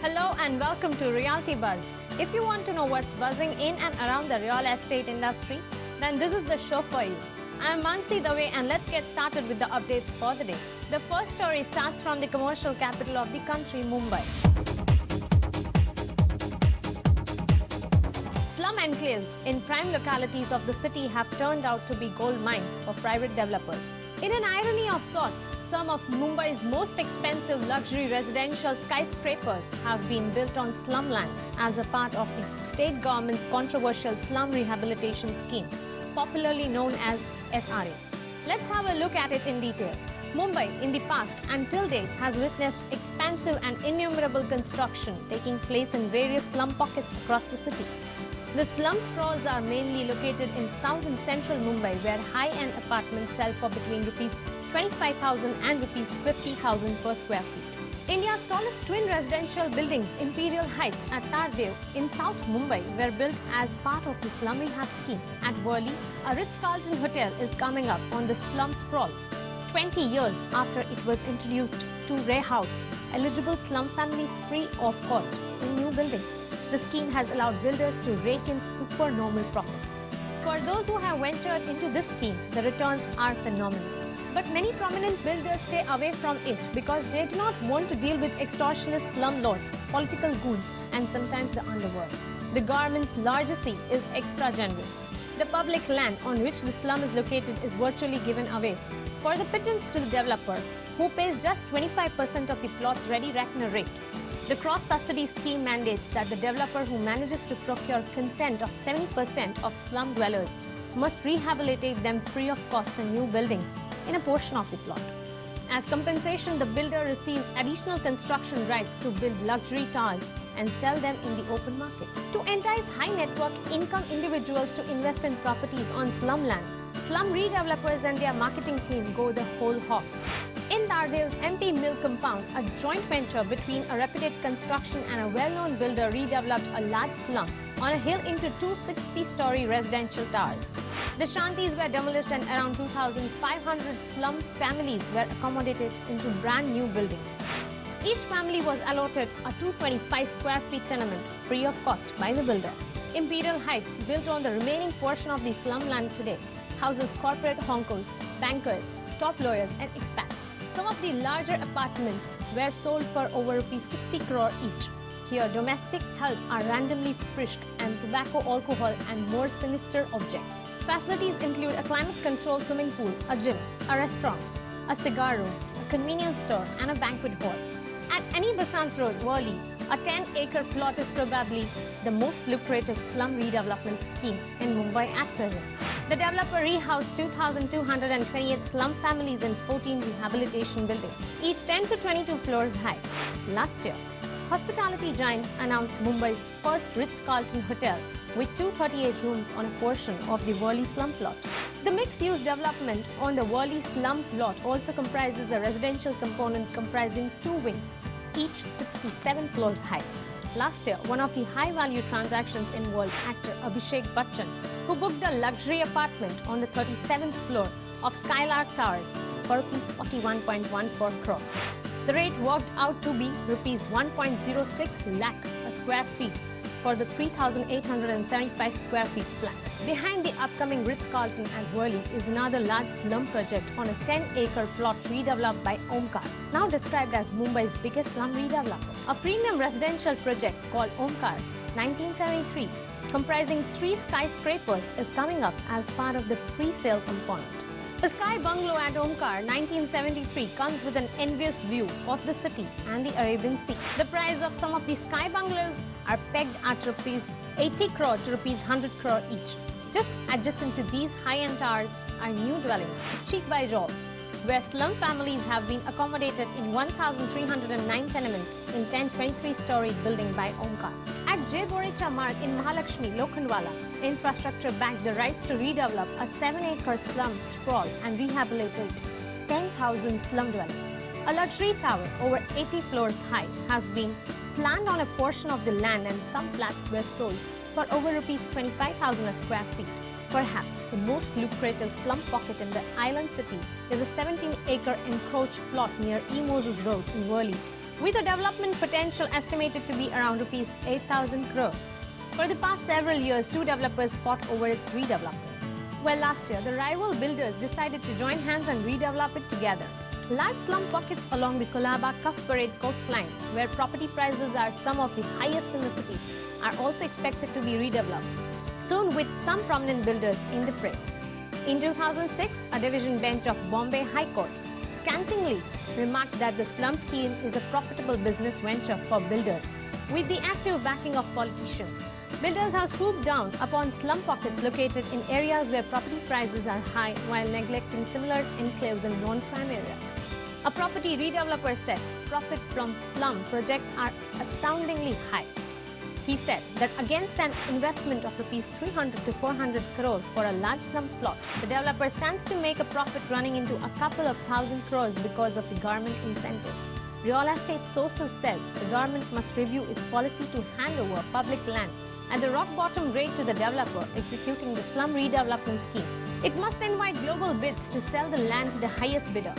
Hello and welcome to Realty Buzz. If you want to know what's buzzing in and around the real estate industry, then this is the show for you. I'm Mansi Dave and let's get started with the updates for the day. The first story starts from the commercial capital of the country, Mumbai. Slum enclaves in prime localities of the city have turned out to be gold mines for private developers. In an irony of sorts, some of Mumbai's most expensive luxury residential skyscrapers have been built on slum land as a part of the state government's controversial slum rehabilitation scheme, popularly known as SRA. Let's have a look at it in detail. Mumbai, in the past and till date, has witnessed expansive and innumerable construction taking place in various slum pockets across the city. The slum sprawls are mainly located in south and central Mumbai, where high-end apartments sell for between rupees 25,000 and rupees 50,000 per square feet. India's tallest twin residential buildings, Imperial Heights at Tardeo in South Mumbai, were built as part of the slum rehab scheme. At Worli, a Ritz-Carlton hotel is coming up on the slum sprawl. 20 years after it was introduced to Ray House, eligible slum families free of cost in new buildings. The scheme has allowed builders to rake in supernormal profits. For those who have ventured into this scheme, the returns are phenomenal. But many prominent builders stay away from it because they do not want to deal with extortionist slum lords, political goons, and sometimes the underworld. The government's largesse is extra generous. The public land on which the slum is located is virtually given away for the pittance to the developer, who pays just 25% of the plot's ready-reckoner rate. The cross-subsidy scheme mandates that the developer who manages to procure consent of 70% of slum dwellers must rehabilitate them free of cost in new buildings in a portion of the plot. As compensation, the builder receives additional construction rights to build luxury towers and sell them in the open market. To entice high-net-worth income individuals to invest in properties on slum land, slum redevelopers and their marketing team go the whole hog. In Dardeo's MP Mill compound, a joint venture between a reputed construction and a well-known builder redeveloped a large slum on a hill into two 60-story residential towers. The shanties were demolished and around 2,500 slum families were accommodated into brand new buildings. Each family was allotted a 225 square feet tenement free of cost by the builder. Imperial Heights, built on the remaining portion of the slum land today, houses corporate honkos, bankers, top lawyers and expats. Some of the larger apartments were sold for over rupees 60 crore each. Here, domestic help are randomly frisked and tobacco, alcohol and more sinister objects. Facilities include a climate-controlled swimming pool, a gym, a restaurant, a cigar room, a convenience store and a banquet hall. At Any Basant Road, Worli, a 10-acre plot is probably the most lucrative slum redevelopment scheme in Mumbai at present. The developer rehoused 2,228 slum families in 14 rehabilitation buildings, each 10 to 22 floors high. Last year, hospitality giant announced Mumbai's first Ritz-Carlton hotel with 238 rooms on a portion of the Worli slum plot. The mixed-use development on the Worli slum plot also comprises a residential component comprising two wings, each 67 floors high. Last year, one of the high-value transactions involved actor Abhishek Bachchan, who booked a luxury apartment on the 37th floor of Skylark Towers for rupees 41.14 crore. The rate worked out to be rupees 1.06 lakh a square feet for the 3,875 square feet flat. Behind the upcoming Ritz-Carlton at Worli is another large slum project on a 10-acre plot redeveloped by Omkar, now described as Mumbai's biggest slum redeveloper. A premium residential project called Omkar 1973, comprising 3 skyscrapers, is coming up as part of the free sale component. The Sky Bungalow at Omkar 1973 comes with an envious view of the city and the Arabian Sea. The price of some of the Sky Bungalows are pegged at rupees 80 crore to rupees 100 crore each. Just adjacent to these high-end towers are new dwellings, Cheek by Jowl, where slum families have been accommodated in 1,309 tenements in 10 23-story building by Omkar. At J. Boricha Marg in Mahalakshmi, Lokhandwala, infrastructure backed the rights to redevelop a 7-acre slum sprawl and rehabilitate 10,000 slum dwellings. A luxury tower over 80 floors high has been planned on a portion of the land, and some flats were sold for over rupees 25,000 a square feet. Perhaps the most lucrative slum pocket in the island city is a 17-acre encroached plot near E. Moses Road in Worli, with a development potential estimated to be around rupees 8,000 crore. For the past several years, two developers fought over its redevelopment. Well, last year, the rival builders decided to join hands and redevelop it together. Large slum pockets along the Colaba-Cuff Parade coastline, where property prices are some of the highest in the city, are also expected to be redeveloped, soon with some prominent builders in the fray. In 2006, a division bench of Bombay High Court scathingly remarked that the slum scheme is a profitable business venture for builders, with the active backing of politicians. Builders have swooped down upon slum pockets located in areas where property prices are high while neglecting similar enclaves in non-prime areas. A property redeveloper said profit from slum projects are astoundingly high. He said that against an investment of rupees 300 to 400 crore for a large slum plot, the developer stands to make a profit running into a couple of thousand crores because of the government incentives. Real estate sources said the government must review its policy to hand over public land at the rock-bottom rate to the developer executing the slum redevelopment scheme. It must invite global bids to sell the land to the highest bidder.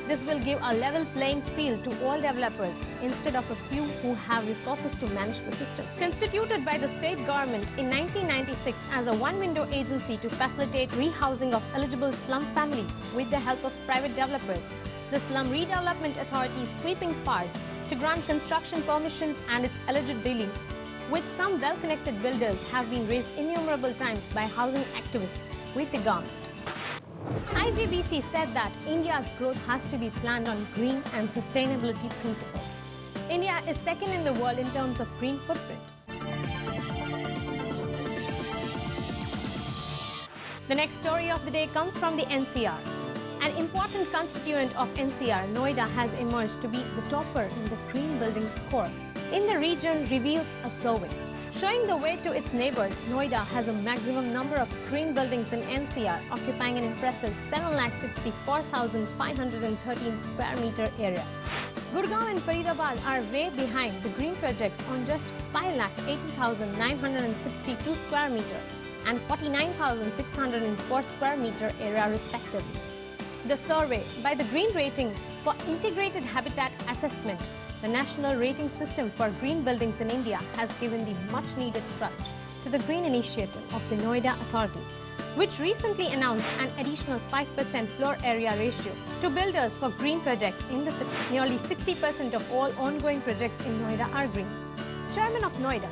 This will give a level playing field to all developers instead of a few who have resources to manage the system. Constituted by the state government in 1996 as a one-window agency to facilitate rehousing of eligible slum families with the help of private developers, the Slum Redevelopment Authority's sweeping powers to grant construction permissions and its alleged dealings with some well-connected builders have been raised innumerable times by housing activists with the government. IGBC said that India's growth has to be planned on green and sustainability principles. India is second in the world in terms of green footprint. The next story of the day comes from the NCR. An important constituent of NCR, Noida, has emerged to be the topper in the green building score in the region, reveals a survey. Showing the way to its neighbors, Noida has a maximum number of green buildings in NCR, occupying an impressive 7,64,513 square meter area. Gurgaon and Faridabad are way behind the green projects on just 5,80,962 square meter and 49,604 square meter area respectively. The survey by the Green Rating for Integrated Habitat Assessment, the national rating system for green buildings in India, has given the much-needed thrust to the green initiative of the Noida Authority, which recently announced an additional 5% floor area ratio to builders for green projects in the city. Nearly 60% of all ongoing projects in Noida are green. Chairman of Noida,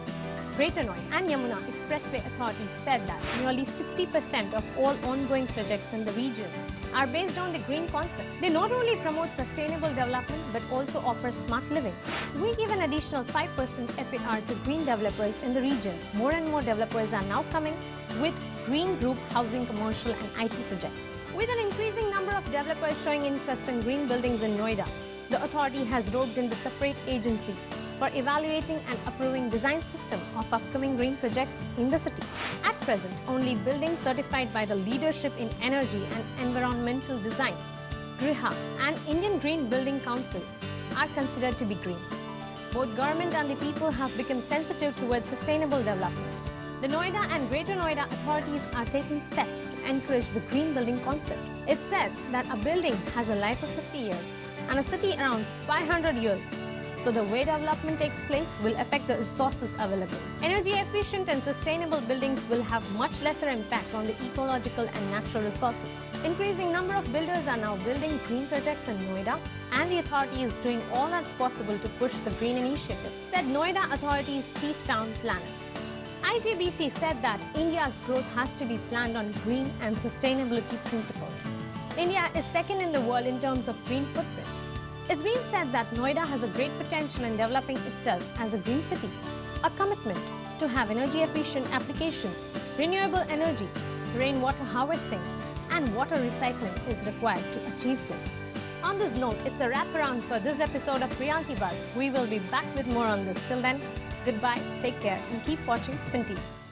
Greater Noida and Yamuna Expressway Authority said that nearly 60% of all ongoing projects in the region are based on the green concept. They not only promote sustainable development but also offer smart living. We give an additional 5% FAR to green developers in the region. More and more developers are now coming with green group housing, commercial and IT projects. With an increasing number of developers showing interest in green buildings in Noida, the authority has roped in the separate agency for evaluating and approving design system of upcoming green projects in the city. At present, only buildings certified by the Leadership in Energy and Environmental Design, GRIHA, and Indian Green Building Council are considered to be green. Both government and the people have become sensitive towards sustainable development. The Noida and Greater Noida authorities are taking steps to encourage the green building concept. It's said that a building has a life of 50 years and a city around 500 years. So the way development takes place will affect the resources available. Energy efficient and sustainable buildings will have much lesser impact on the ecological and natural resources. Increasing number of builders are now building green projects in Noida, and the authority is doing all that's possible to push the green initiative, said Noida Authority's chief town planner. IGBC said that India's growth has to be planned on green and sustainability principles. India is second in the world in terms of green footprint. It's been said that Noida has a great potential in developing itself as a green city. A commitment to have energy-efficient applications, renewable energy, rainwater harvesting, and water recycling is required to achieve this. On this note, it's a wraparound for this episode of Realty Buzz. We will be back with more on this. Till then, goodbye, take care, and keep watching Spin TV.